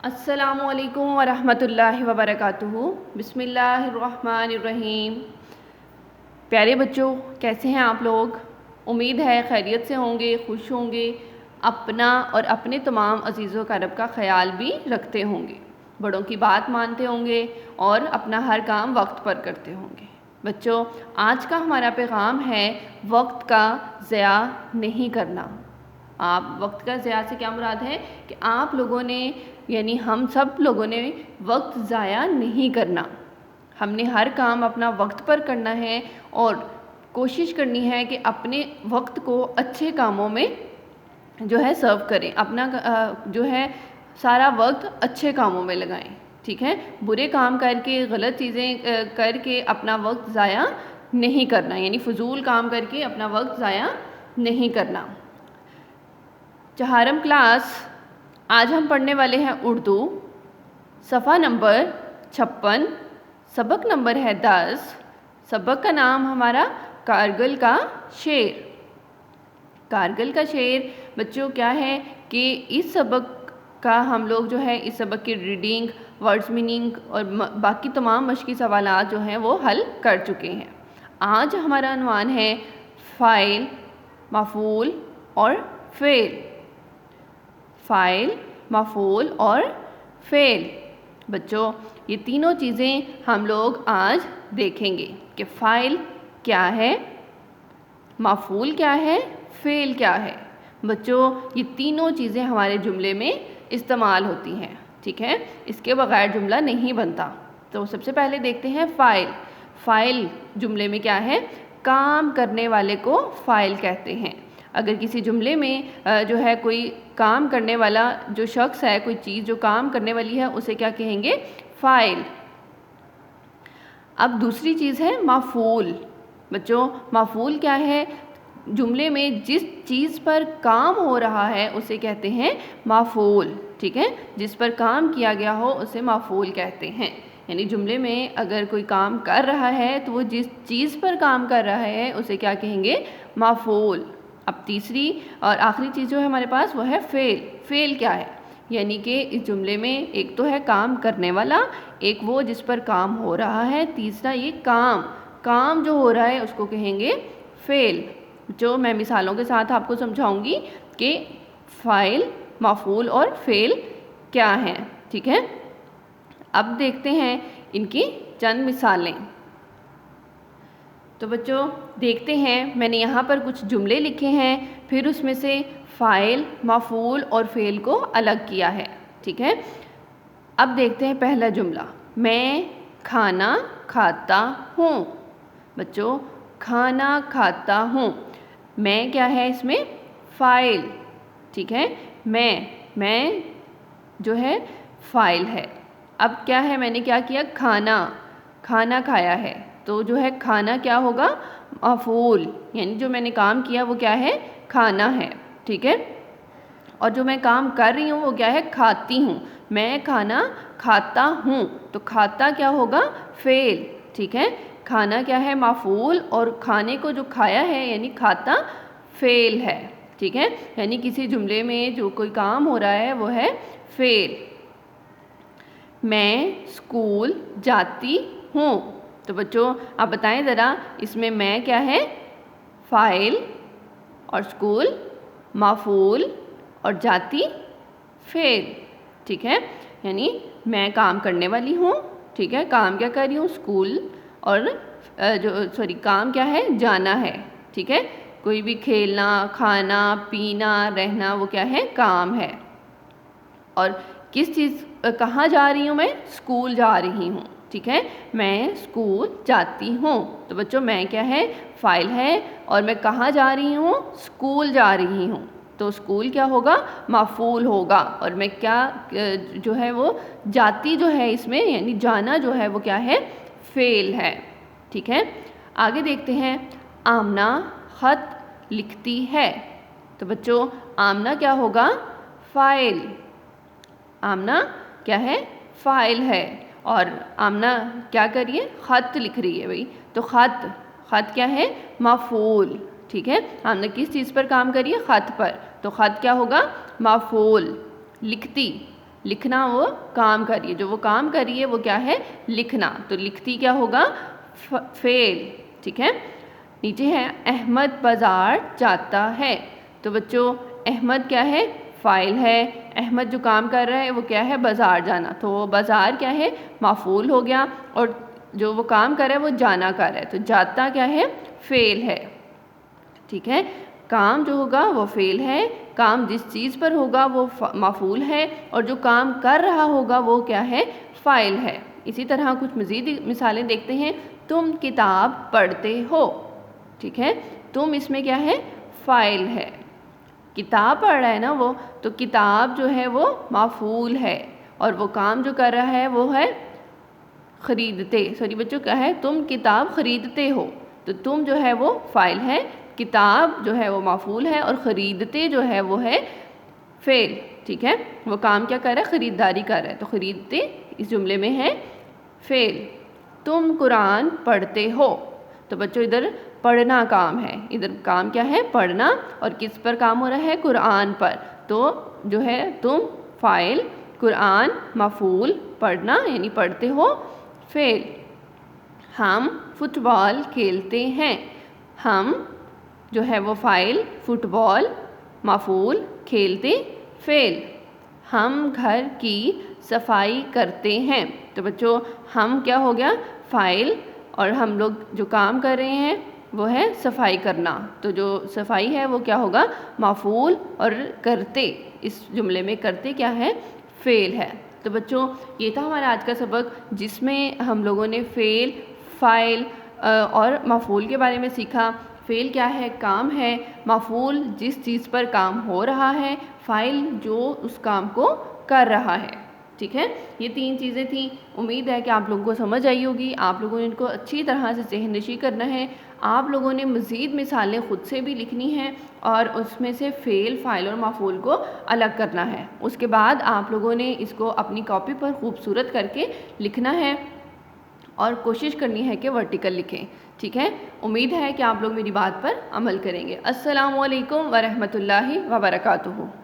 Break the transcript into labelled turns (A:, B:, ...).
A: السلام علیکم ورحمۃ اللہ وبرکاتہ۔ بسم اللہ الرحمن الرحیم۔ پیارے بچوں، کیسے ہیں آپ لوگ؟ امید ہے خیریت سے ہوں گے، خوش ہوں گے، اپنا اور اپنے تمام عزیز و اقارب کا خیال بھی رکھتے ہوں گے، بڑوں کی بات مانتے ہوں گے اور اپنا ہر کام وقت پر کرتے ہوں گے۔ بچوں، آج کا ہمارا پیغام ہے وقت کا ضیاع نہیں کرنا۔ آپ وقت کا ضیاع سے کیا مراد ہے کہ آپ لوگوں نے یعنی ہم سب لوگوں نے وقت ضائع نہیں کرنا۔ ہم نے ہر کام اپنا وقت پر کرنا ہے اور کوشش کرنی ہے کہ اپنے وقت کو اچھے کاموں میں سرو کریں، اپنا سارا وقت اچھے کاموں میں لگائیں، ٹھیک ہے؟ برے کام کر کے، غلط چیزیں کر کے اپنا وقت ضائع نہیں کرنا، یعنی فضول کام کر کے اپنا وقت ضائع نہیں کرنا۔ چہارم کلاس، آج ہم پڑھنے والے ہیں اردو، صفحہ نمبر 56، سبق نمبر ہے 10۔ سبق کا نام ہمارا کارگل کا شعر۔ کارگل کا شعر بچوں کیا ہے کہ اس سبق کا ہم لوگ اس سبق کی ریڈنگ، ورڈز میننگ اور باقی تمام مشقی سوالات وہ حل کر چکے ہیں۔ آج ہمارا عنوان ہے فاعل، مفعول اور فعل۔ فاعل، مفعول اور فعل۔ بچوں، یہ تینوں چیزیں ہم لوگ آج دیکھیں گے کہ فاعل کیا ہے، مفعول کیا ہے، فعل کیا ہے۔ بچوں، یہ تینوں چیزیں ہمارے جملے میں استعمال ہوتی ہیں، ٹھیک ہے؟ اس کے بغیر جملہ نہیں بنتا۔ تو سب سے پہلے دیکھتے ہیں فاعل۔ فاعل جملے میں کیا ہے؟ کام کرنے والے کو فاعل کہتے ہیں۔ اگر کسی جملے میں کوئی کام کرنے والا جو شخص ہے، کوئی چیز جو کام کرنے والی ہے، اسے کیا کہیں گے؟ فاعل۔ اب دوسری چیز ہے مفعول۔ بچوں، مفعول کیا ہے؟ جملے میں جس چیز پر کام ہو رہا ہے اسے کہتے ہیں مفعول، ٹھیک ہے؟ جس پر کام کیا گیا ہو اسے مفعول کہتے ہیں۔ یعنی جملے میں اگر کوئی کام کر رہا ہے تو وہ جس چیز پر کام کر رہا ہے اسے کیا کہیں گے؟ مفعول۔ اب تیسری اور آخری چیز ہمارے پاس وہ ہے فعل۔ فعل کیا ہے؟ یعنی کہ اس جملے میں ایک تو ہے کام کرنے والا، ایک وہ جس پر کام ہو رہا ہے، تیسرا یہ کام جو ہو رہا ہے اس کو کہیں گے فعل۔ جو میں مثالوں کے ساتھ آپ کو سمجھاؤں گی کہ فاعل، مفعول اور فعل کیا ہیں، ٹھیک ہے؟ اب دیکھتے ہیں ان کی چند مثالیں۔ تو بچوں دیکھتے ہیں، میں نے یہاں پر کچھ جملے لکھے ہیں، پھر اس میں سے فاعل، مفعول اور فعل کو الگ کیا ہے، ٹھیک ہے؟ اب دیکھتے ہیں پہلا جملہ، میں کھانا کھاتا ہوں۔ بچوں، کھانا کھاتا ہوں، میں کیا ہے اس میں؟ فاعل، ٹھیک ہے؟ میں فاعل ہے۔ اب کیا ہے؟ میں نے کیا کیا؟ کھانا کھایا ہے، تو کھانا کیا ہوگا؟ مفعول، یعنی جو میں نے کام کیا وہ کیا ہے؟ کھانا ہے، ٹھیک ہے؟ اور جو میں کام کر رہی ہوں وہ کیا ہے؟ کھاتی ہوں۔ میں کھانا کھاتا ہوں، تو کھاتا کیا ہوگا؟ فعل، ٹھیک ہے؟ کھانا کیا ہے؟ مفعول، اور کھانے کو جو کھایا ہے یعنی کھاتا فعل ہے، ٹھیک ہے؟ یعنی کسی جملے میں جو کوئی کام ہو رہا ہے وہ ہے فعل۔ میں اسکول جاتی ہوں۔ تو بچوں آپ بتائیں ذرا، اس میں کیا ہے؟ فاعل، اور اسکول مفعول، اور جاتی فعل، ٹھیک ہے؟ یعنی میں کام کرنے والی ہوں، ٹھیک ہے؟ کام کیا کر رہی ہوں؟ اسکول، اور کام کیا ہے؟ جانا ہے، ٹھیک ہے؟ کوئی بھی کھیلنا، کھانا، پینا، رہنا وہ کیا ہے؟ کام ہے۔ اور کس چیز کہاں جا رہی ہوں میں؟ اسکول جا رہی ہوں، ٹھیک ہے؟ میں اسکول جاتی ہوں، تو بچوں میں کیا ہے؟ فاعل ہے، اور میں کہاں جا رہی ہوں؟ اسکول جا رہی ہوں، تو اسکول کیا ہوگا؟ مفعول ہوگا، اور میں کیا وہ جاتی اس میں یعنی جانا وہ کیا ہے؟ فعل ہے، ٹھیک ہے؟ آگے دیکھتے ہیں، آمنہ خط لکھتی ہے۔ تو بچوں آمنہ کیا ہوگا؟ فاعل۔ آمنہ کیا ہے؟ فاعل ہے، اور آمنہ کیا کر رہی ہے؟ خط لکھ رہی ہے بھائی، تو خط کیا ہے؟ مفعول، ٹھیک ہے؟ آمنہ کس چیز پر کام کر رہی ہے؟ خط پر، تو خط کیا ہوگا؟ مفعول۔ لکھنا وہ کام کر رہی ہے، جو وہ کام کر رہی ہے وہ کیا ہے؟ لکھنا. تو لکھتی کیا ہوگا؟ فعل. ٹھیک ہے. نیچے ہے احمد بازار جاتا ہے. تو بچوں احمد کیا ہے؟ فاعل ہے. احمد جو کام کر رہا ہے وہ کیا ہے؟ بازار جانا. تو وہ بازار کیا ہے؟ مفعول ہو گیا. اور جو وہ کام کر رہا ہے وہ جانا کر رہا ہے. تو جاتا کیا ہے؟ فعل ہے. ٹھیک ہے. کام جو ہوگا وہ فعل ہے، کام جس چیز پر ہوگا وہ مفعول ہے، اور جو کام کر رہا ہوگا وہ کیا ہے؟ فاعل ہے. اسی طرح کچھ مزید مثالیں دیکھتے ہیں. تم کتاب پڑھتے ہو. ٹھیک ہے. تم اس میں کیا ہے؟ فاعل ہے. کتاب پڑھ رہا ہے نا وہ، تو کتاب جو ہے وہ مفعول ہے، اور وہ کام جو کر رہا ہے وہ ہے خریدتے. سوری بچوں کیا ہے؟ تم کتاب خریدتے ہو. تو تم جو ہے وہ فاعل ہے، کتاب جو ہے وہ مفعول ہے، اور خریدتے جو ہے وہ ہے فعل. ٹھیک ہے. وہ کام کیا کر رہا ہے؟ خریداری کر رہا ہے. تو خریدتے اس جملے میں ہے فعل. تم قرآن پڑھتے ہو. تو بچوں ادھر پڑھنا کام ہے، ادھر کام کیا ہے؟ پڑھنا. اور کس پر کام ہو رہا ہے؟ قرآن پر. تو جو ہے تم فاعل، قرآن مفعول، پڑھنا یعنی پڑھتے ہو فعل. ہم فٹ بال کھیلتے ہیں. ہم جو ہے وہ فاعل، فٹ بال مفعول، کھیلتے فعل. ہم گھر کی صفائی کرتے ہیں. تو بچوں ہم کیا ہو گیا؟ فاعل، اور ہم لوگ جو کام کر رہے ہیں وہ ہے صفائی کرنا. تو جو صفائی ہے وہ کیا ہوگا؟ مفعول. اور کرتے اس جملے میں کرتے کیا ہے؟ فعل ہے. تو بچوں یہ تھا ہمارا آج کا سبق، جس میں ہم لوگوں نے فعل، فاعل اور مفعول کے بارے میں سیکھا. فعل کیا ہے؟ کام ہے. مفعول جس چیز پر کام ہو رہا ہے. فاعل جو اس کام کو کر رہا ہے. ٹھیک ہے. یہ 3 چیزیں تھیں. امید ہے کہ آپ لوگوں کو سمجھ آئی ہوگی. آپ لوگوں نے ان کو اچھی طرح سے ذہن نشی کرنا ہے. آپ لوگوں نے مزید مثالیں خود سے بھی لکھنی ہیں، اور اس میں سے فعل، فاعل اور مفعول کو الگ کرنا ہے. اس کے بعد آپ لوگوں نے اس کو اپنی کاپی پر خوبصورت کر کے لکھنا ہے، اور کوشش کرنی ہے کہ ورٹیکل لکھیں. ٹھیک ہے. امید ہے کہ آپ لوگ میری بات پر عمل کریں گے. السلام علیکم ورحمۃ اللہ وبرکاتہ.